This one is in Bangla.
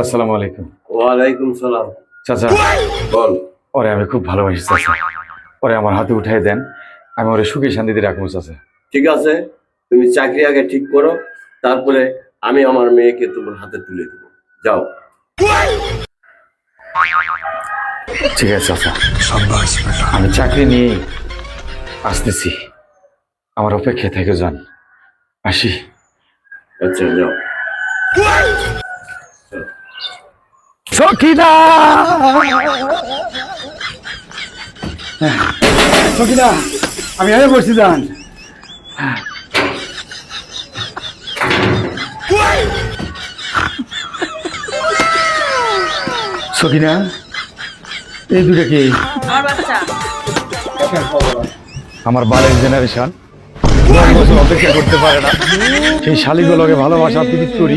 আসসালামু আলাইকুম। ওয়ালাইকুম সালাম। চাচা বল। ওরে আমি খুব ভালোবাসি চাচা, ওরে আমার হাতে উঠাই দেন, আমি ওরে সুখে শান্তিতে রাখবো চাচা। ঠিক আছে, তুমি চাকরি আগে ঠিক করো, তারপরে আমি আমার মেয়েকে তোমার হাতে তুলে দেবো। যাও। ঠিক আছে চাচা, আমি চাকরি নিয়ে আসতেছি, আমার অপেক্ষায় থেকে যান। আসি। আচ্ছা যাও। সখিনা, সখিনা, আমি আগে বসছি যান। সখিনা, এই দুটা কি? আমার বাচ্চা। আমার বালের জেনারেশন 10 বছর অপেক্ষা করতে পারে না, সেই শালিগুলোকে ভালোবাসা প্রীতি করি।